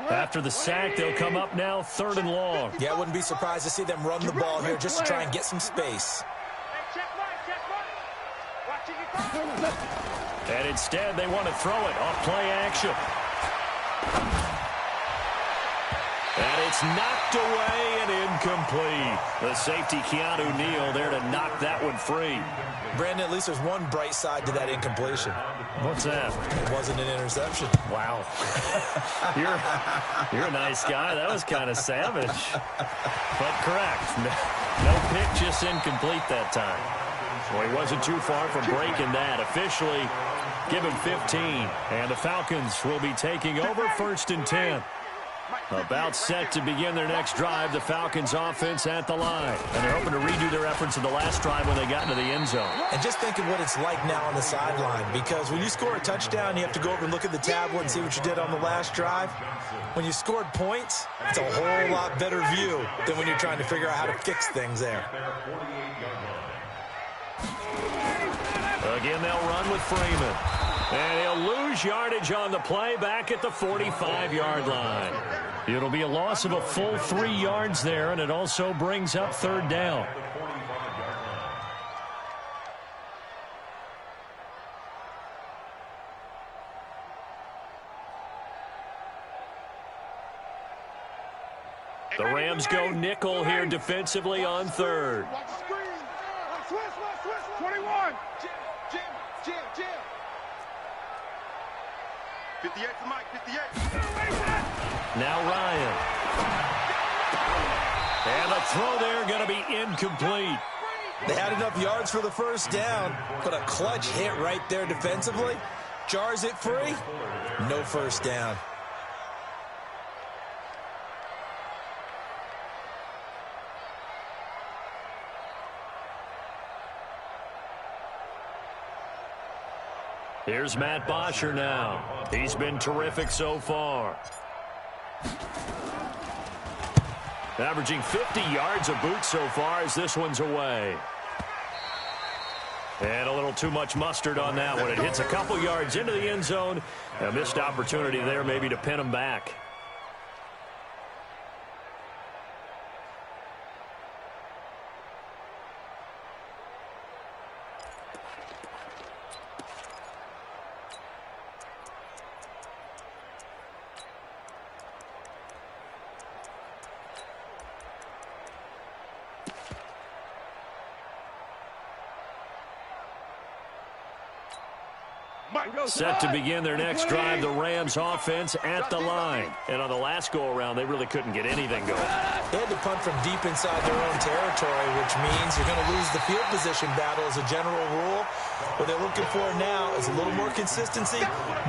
After the sack, they'll come up now 3rd and long. Yeah, I wouldn't be surprised to see them run the ball here just to try and get some space. And instead, they want to throw it off play action. And it's knocked away and incomplete. The safety, Keanu Neal, there to knock that one free. Brandon, at least there's one bright side to that incompletion. What's that? It wasn't an interception. Wow. You're a nice guy. That was kind of savage. But correct. No pick, just incomplete that time. Well, he wasn't too far from breaking that. Officially, give him 15. And the Falcons will be taking over 1st and 10. About set to begin their next drive, the Falcons offense at the line. And they're hoping to redo their efforts in the last drive when they got into the end zone. And just think of what it's like now on the sideline, because when you score a touchdown, you have to go over and look at the tablet and see what you did on the last drive. When you scored points, it's a whole lot better view than when you're trying to figure out how to fix things there. Again, they'll run with Freeman. And he'll lose yardage on the play back at the 45-yard line. It'll be a loss of a full 3 yards there, and it also brings up 3rd down. The Rams go nickel here defensively on 3rd. 21. Jim. 58 to Mike, 58. Now Ryan. And the throw there going to be incomplete. They had enough yards for the 1st down, but a clutch hit right there defensively. Jars it free. No 1st down. Here's Matt Bosher now. He's been terrific so far. Averaging 50 yards a boot so far as this one's away. And a little too much mustard on that one. It hits a couple yards into the end zone. A missed opportunity there maybe to pin him back. Set to begin their next drive, the Rams offense at the line. And on the last go-around, they really couldn't get anything going. They had to punt from deep inside their own territory, which means you're going to lose the field position battle as a general rule. What they're looking for now is a little more consistency,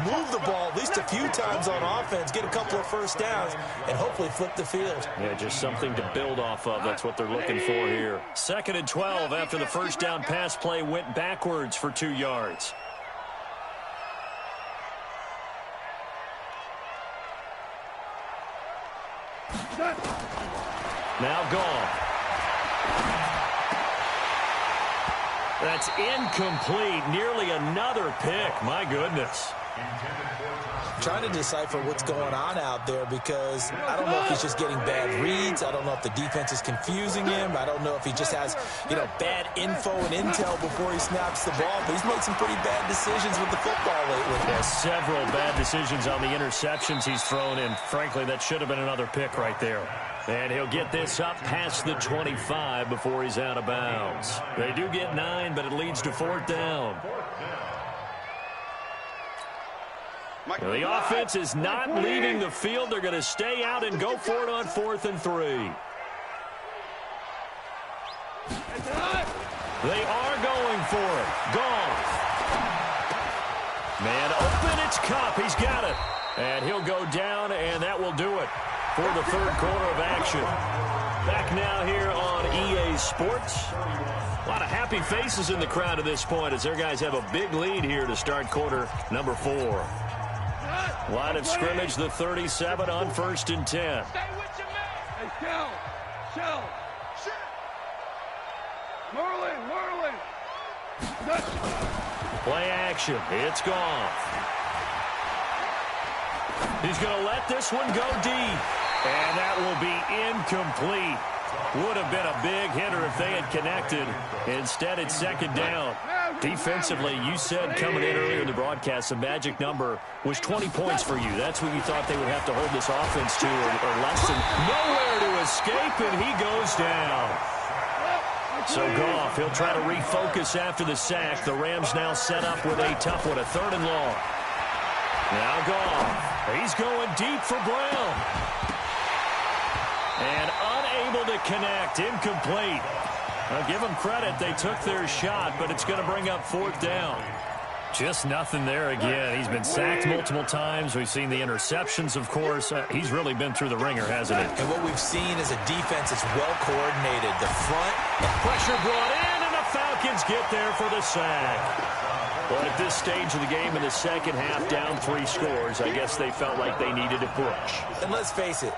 move the ball at least a few times on offense, get a couple of 1st downs, and hopefully flip the field. Yeah, just something to build off of. That's what they're looking for here. 2nd and 12 after the 1st down pass play went backwards for 2 yards. Now gone. That's incomplete. Nearly another pick. My goodness. Trying to decipher what's going on out there, because I don't know if he's just getting bad reads. I don't know if the defense is confusing him. I don't know if he just has, bad info and intel before he snaps the ball. But he's made some pretty bad decisions with the football lately. Yeah, several bad decisions on the interceptions he's thrown in. Frankly, that should have been another pick right there. And he'll get this up past the 25 before he's out of bounds. They do get 9, but it leads to 4th down. The offense is not leaving the field. They're going to stay out and go for it on 4th and 3. They are going for it. Goff. Man open, it's Kupp. He's got it. And he'll go down, and that will do it for the 3rd quarter of action. Back now here on EA Sports. A lot of happy faces in the crowd at this point as their guys have a big lead here to start quarter number 4. Line of scrimmage, the 37 on 1st and 10. Stay with your man. Hey, Shell. Merlin. Play action. It's gone. He's going to let this one go deep. And that will be incomplete. Would have been a big hitter if they had connected. Instead, it's 2nd down. Defensively, you said coming in earlier in the broadcast, the magic number was 20 points for you. That's what you thought they would have to hold this offense to, or less than. Nowhere to escape, and he goes down. So Goff, he'll try to refocus after the sack. The Rams now set up with a tough one, a 3rd and long. Now Goff, he's going deep for Brown. And unable to connect, incomplete. I'll give them credit. They took their shot, but it's going to bring up 4th down. Just nothing there again. He's been sacked multiple times. We've seen the interceptions, of course. He's really been through the ringer, hasn't he? And what we've seen is a defense that's well coordinated. The front. Pressure brought in, and the Falcons get there for the sack. But at this stage of the game in the second half, down 3 scores, I guess they felt like they needed to push. And let's face it,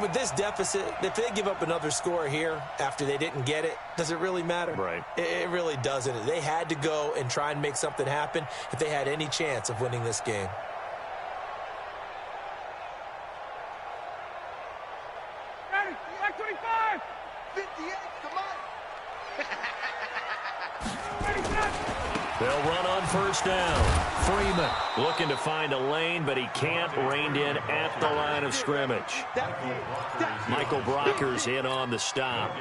with this deficit, if they give up another score here after they didn't get it, does it really matter? Right. It really doesn't. They had to go and try and make something happen if they had any chance of winning this game. Ready? Back 25. 58. Come on. Ready, set. They'll run on 1st down. Freeman looking to find a lane, but he can't. Reined in at the line of scrimmage. Michael Brocker's in on the stop.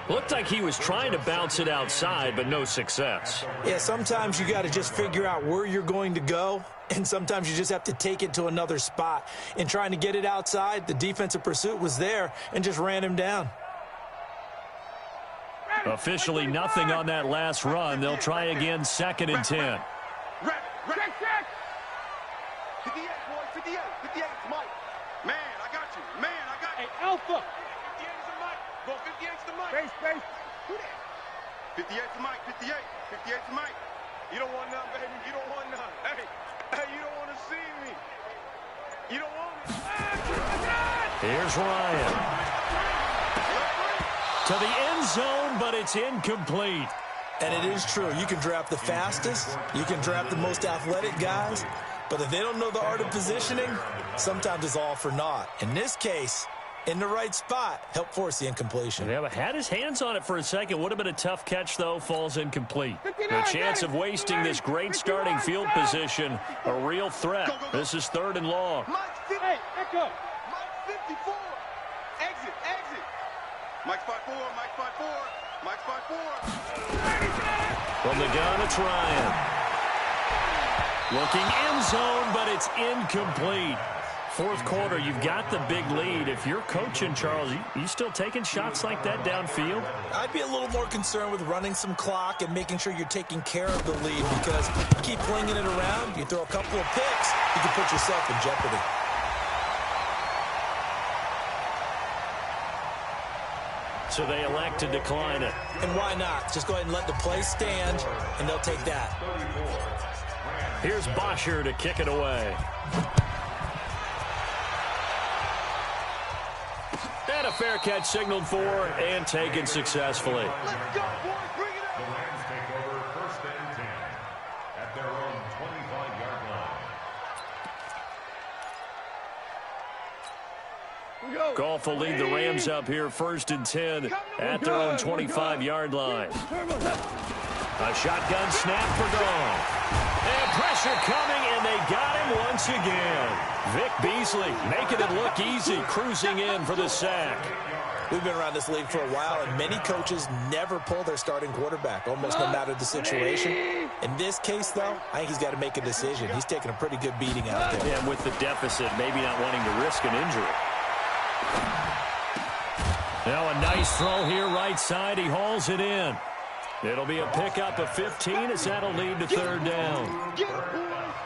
Looked like he was trying to bounce it outside, but no success. Yeah, sometimes you got to just figure out where you're going to go, and sometimes you just have to take it to another spot. In trying to get it outside, the defensive pursuit was there and just ran him down. Officially nothing on that last run. They'll try again, 2nd and 10. Check. 58, boy. 58. 58 is Mike. Man, I got you. Man, I got you. Hey, Alpha. 58 is the Mike. Go 58 is the Mike. Space. Who that? 58 is the Mike. 58. 58 is the Mike. You don't want none, baby. You don't want none. Hey, you don't want to see me. You don't want me. Here's Ryan. To the end zone, but it's incomplete. And it is true. You can draft the fastest. You can draft the most athletic guys. But if they don't know the art of positioning, sometimes it's all for naught. In this case, in the right spot, help force the incompletion. Yeah, but had his hands on it for a second. Would have been a tough catch, though. Falls incomplete. The chance of wasting this great starting field position, a real threat. This is 3rd and long. Hey, echo. Mike 54. Exit. Mike's 5-4. Mike's 5-4. Mike's 5-4. From the gun, it's Ryan. Looking end zone, but it's incomplete. 4th quarter, you've got the big lead. If you're coaching, Charles, you still taking shots like that downfield? I'd be a little more concerned with running some clock and making sure you're taking care of the lead, because you keep flinging it around, you throw a couple of picks, you can put yourself in jeopardy. So they elect to decline it. And why not? Just go ahead and let the play stand, and they'll take that. Here's Bosher to kick it away. And a fair catch signaled for and taken successfully. Let's go, boys. Bring it up. The Rams take over 1st and 10 at their own 25-yard line. Goff will lead the Rams up here 1st and 10 at their own 25-yard line. A shotgun snap for Goff. And pressure coming, and they got him once again. Vic Beasley making it look easy, cruising in for the sack. We've been around this league for a while, and many coaches never pull their starting quarterback, almost no matter the situation. In this case, though, I think he's got to make a decision. He's taking a pretty good beating out there. And with the deficit, maybe not wanting to risk an injury. Now a nice throw here right side. He hauls it in. It'll be a pickup of 15 as that'll lead to 3rd down.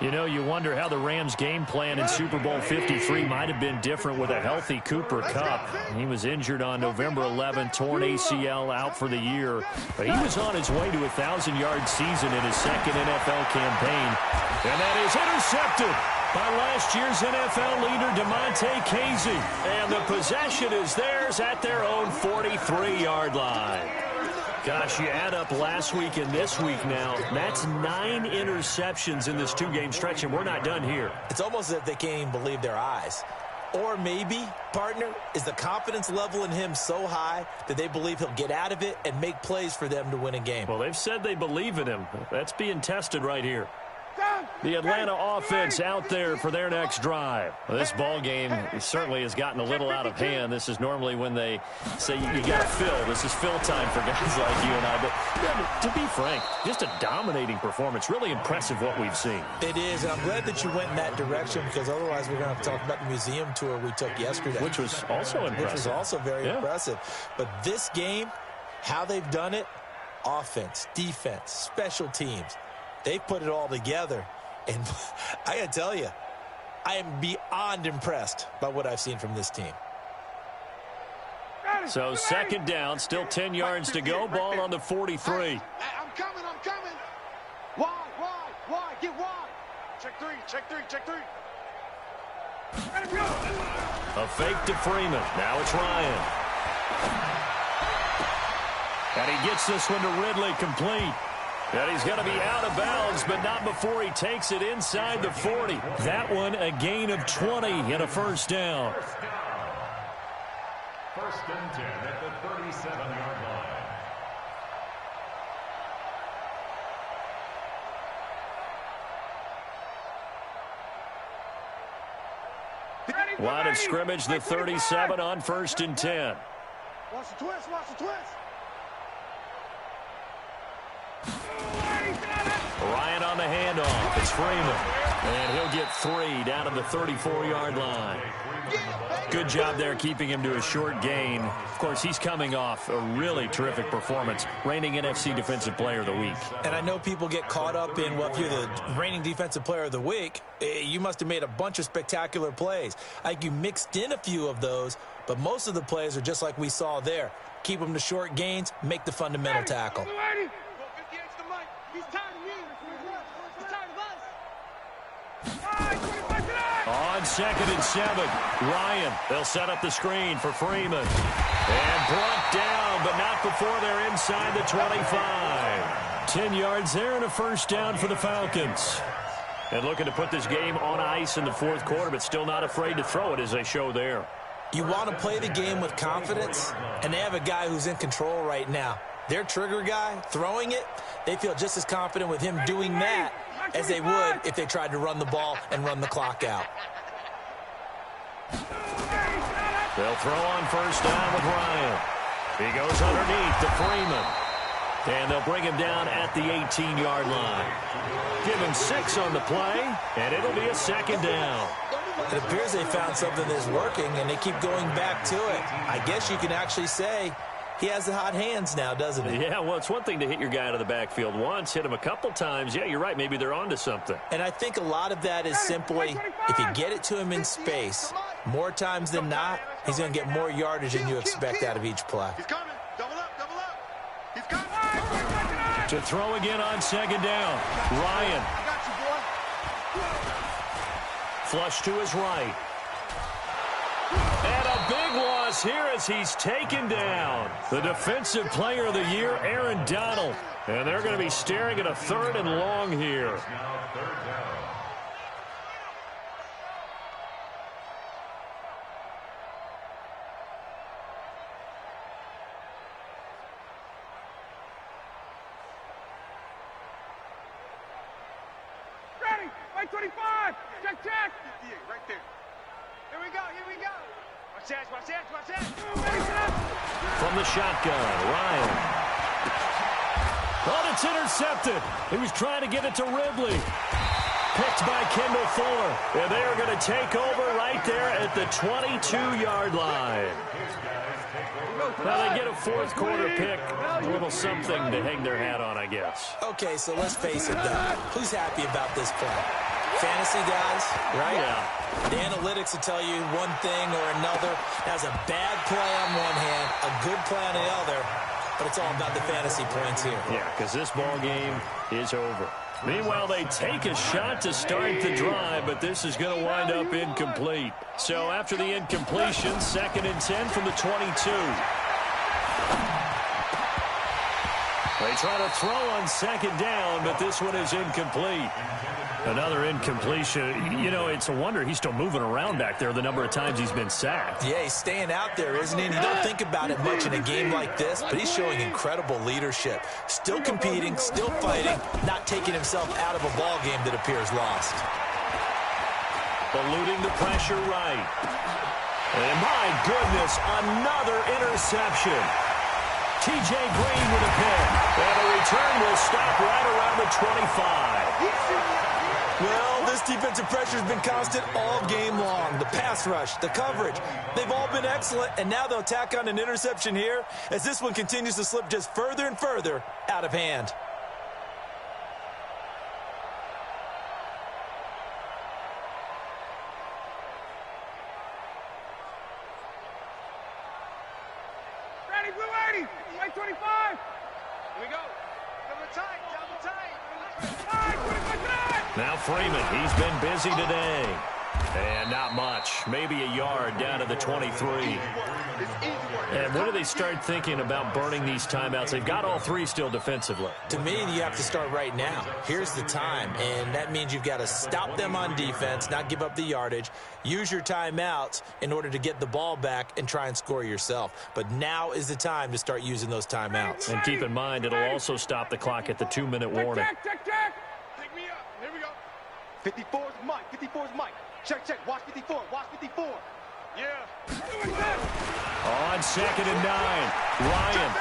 You know, you wonder how the Rams' game plan in Super Bowl 53 might have been different with a healthy Cooper Kupp. He was injured on November 11th, torn ACL, out for the year. But he was on his way to a 1,000-yard season in his 2nd NFL campaign. And that is intercepted by last year's NFL leader, DeMonte Casey. And the possession is theirs at their own 43-yard line. Gosh, you add up last week and this week now, that's 9 interceptions in this 2-game stretch, and we're not done here. It's almost as if they can't even believe their eyes. Or maybe, partner, is the confidence level in him so high that they believe he'll get out of it and make plays for them to win a game? Well, they've said they believe in him. That's being tested right here. The Atlanta offense out there for their next drive. Well, this ball game certainly has gotten a little out of hand. This is normally when they say you got to fill. This is fill time for guys like you and I. But yeah, to be frank, just a dominating performance. Really impressive what we've seen. It is, and I'm glad that you went in that direction because otherwise we're going to have to talk about the museum tour we took yesterday. Which was also impressive. Which was also very impressive. But this game, how they've done it, offense, defense, special teams, they've put it all together. And I got to tell you, I am beyond impressed by what I've seen from this team. So second down, still 10 yards to go. Ball on the 43. Hey, I'm coming. Wide, get wide. Check three. A fake to Freeman. Now it's Ryan. And he gets this one to Ridley complete. And he's going to be out of bounds, but not before he takes it inside the 40. That one a gain of 20 and a first down. First and 10 at the 37-yard line. Line of scrimmage, the 37 on first and 10. Watch the twist. Ryan on the handoff. It's Freeman. And he'll get 3 down to the 34-yard line. Good job there keeping him to a short gain. Of course, he's coming off a really terrific performance, reigning NFC Defensive Player of the Week. And I know people get caught up in, well, if you're the reigning Defensive Player of the Week, you must have made a bunch of spectacular plays. Like you mixed in a few of those, but most of the plays are just like we saw there. Keep them to short gains, make the fundamental tackle. On second and 7, Ryan. They'll set up the screen for Freeman. And brought down, but not before they're inside the 25. 10 yards there and a first down for the Falcons. And looking to put this game on ice in the fourth quarter, but still not afraid to throw it as they show there. You want to play the game with confidence, and they have a guy who's in control right now. Their trigger guy, throwing it, they feel just as confident with him doing that as they would if they tried to run the ball and run the clock out. They'll throw on first down with Ryan. He goes underneath to Freeman. And they'll bring him down at the 18-yard line. Give him 6 on the play, and it'll be a second down. It appears they found something that's working, and they keep going back to it. I guess you can actually say he has the hot hands now, doesn't he? Yeah, well, it's one thing to hit your guy out of the backfield once, hit him a couple times. Yeah, you're right. Maybe they're onto something. And I think a lot of that is simply if you get it to him in space, more times than not, he's going to get more yardage than you expect out of each play. He's coming. Double up. He's coming. To throw again on second down. Ryan. Flush to his right. And a big loss here as he's taken down. The Defensive Player of the Year, Aaron Donald. And they're going to be staring at a 3rd and long here. Ready, right 25. Check. Right there. Here we go. Watch that. From the shotgun, Ryan. Oh, it's intercepted. He was trying to get it to Ridley. Picked by Kendall Fuller. And they are going to take over right there at the 22-yard line. Now they get a fourth quarter pick. A little something to hang their hat on, I guess. Okay, so let's face it, though. Who's happy about this play? Fantasy guys, right? Yeah. The analytics will tell you one thing or another. That's a bad play on one hand, a good play on the other, but it's all about the fantasy points here. Yeah, because this ball game is over. Meanwhile, they take a shot to start the drive, but this is going to wind up incomplete. So after the incompletion, 2nd and 10 from the 22. They try to throw on second down, but this one is incomplete. Another incompletion. You know, it's a wonder he's still moving around back there the number of times he's been sacked. Yeah, he's staying out there, isn't he? And you don't think about it much in a game like this, but he's showing incredible leadership. Still competing, still fighting, not taking himself out of a ball game that appears lost. Eluding the pressure right. And my goodness, another interception. T.J. Green with a pick. And the return will stop right around the 25. Well, this defensive pressure has been constant all game long. The pass rush, the coverage, they've all been excellent, and now they'll tack on an interception here as this one continues to slip just further and further out of hand. Ready, blue 80, right 25. Here we go. Down the tight, down the tight. Now Freeman, he's been busy today. And not much. Maybe a yard down to the 23. And when do they start thinking about burning these timeouts? They've got all three still defensively. To me, you have to start right now. Here's the time, and that means you've got to stop them on defense, not give up the yardage, use your timeouts in order to get the ball back and try and score yourself. But now is the time to start using those timeouts. And keep in mind, it'll also stop the clock at the 2-minute warning. Check. Pick me up. Here we go. 54's Mike. 54's Mike. Check. Watch 54. Watch 54. Yeah. On 2nd and 9, Ryan.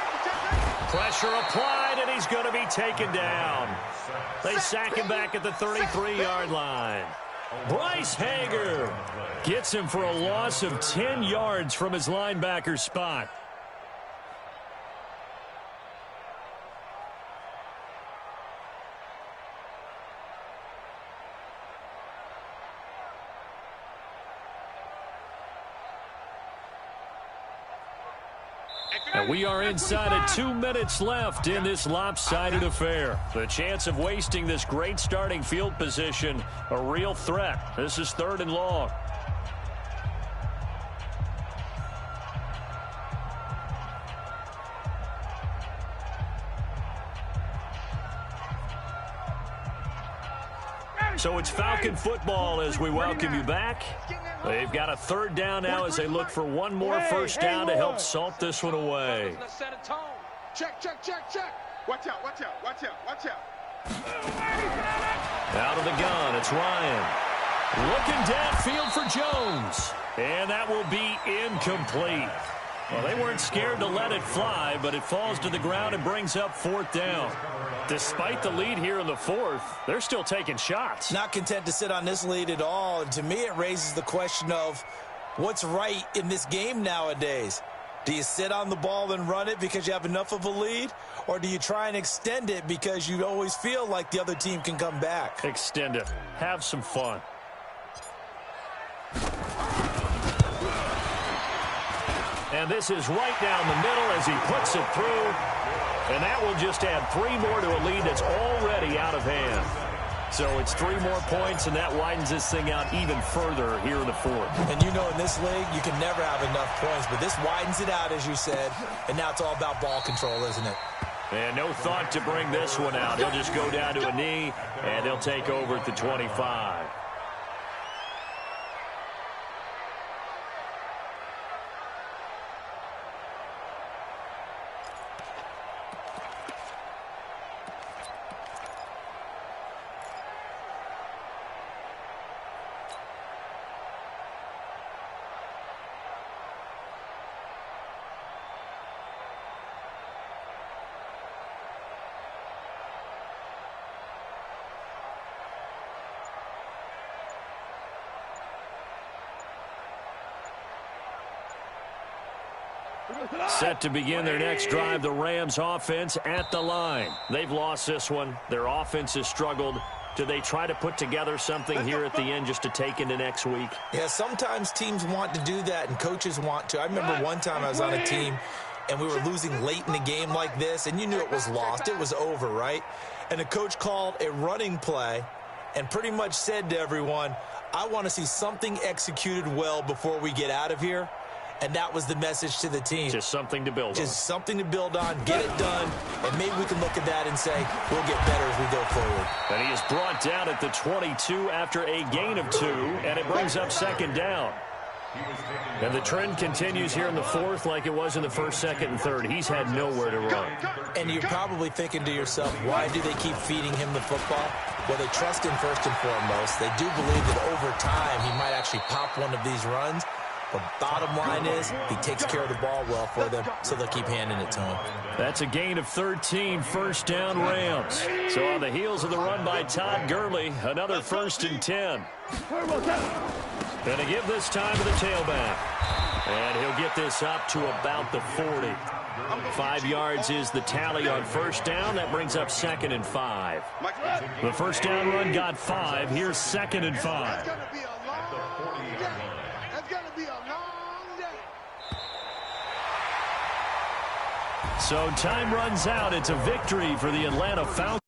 Pressure applied, and he's going to be taken down. They sack him back at the 33-yard line. Bryce Hager gets him for a loss of 10 yards from his linebacker spot. And we are inside of 2 minutes left in this lopsided affair. The chance of wasting this great starting field position, a real threat. This is 3rd and long. So it's Falcon football as we welcome you back. They've got a 3rd down now as they look for one more first down to help salt this one away. Check. Watch out. Out of the gun, it's Ryan. Looking downfield for Jones. And that will be incomplete. Well, they weren't scared to let it fly, but it falls to the ground and brings up 4th down. Despite the lead here in the 4th, they're still taking shots. Not content to sit on this lead at all. And to me, it raises the question of what's right in this game nowadays. Do you sit on the ball and run it because you have enough of a lead? Or do you try and extend it because you always feel like the other team can come back? Extend it. Have some fun. And this is right down the middle as he puts it through. And that will just add 3 more to a lead that's already out of hand. So it's 3 more points, and that widens this thing out even further here in the 4th. And you know in this league, you can never have enough points, but this widens it out, as you said, and now it's all about ball control, isn't it? And no thought to bring this one out. He'll just go down to a knee, and they'll take over at the 25. Set to begin their next drive, the Rams offense at the line. They've lost this one. Their offense has struggled. Do they try to put together something here at the end just to take into next week? Yeah, sometimes teams want to do that and coaches want to. I remember one time I was on a team and we were losing late in the game like this, and you knew it was lost. It was over, right? And the coach called a running play and pretty much said to everyone, I want to see something executed well before we get out of here. And that was the message to the team. Just something to build on. Just something to build on, get it done, and maybe we can look at that and say, we'll get better as we go forward. And he is brought down at the 22 after a gain of 2, and it brings up second down. And the trend continues here in the fourth like it was in the first, second, and third. He's had nowhere to run. And you're probably thinking to yourself, why do they keep feeding him the football? Well, they trust him first and foremost. They do believe that over time he might actually pop one of these runs. The bottom line is he takes care of the ball well for them, so they'll keep handing it to him. That's a gain of 13, first down Rams. So on the heels of the run by Todd Gurley, another 1st and 10. And a give this time to the tailback. And he'll get this up to about the 40. 5 yards is the tally on first down. That brings up 2nd and 5. The first down run got 5. Here's 2nd and 5. So time runs out. It's a victory for the Atlanta Falcons.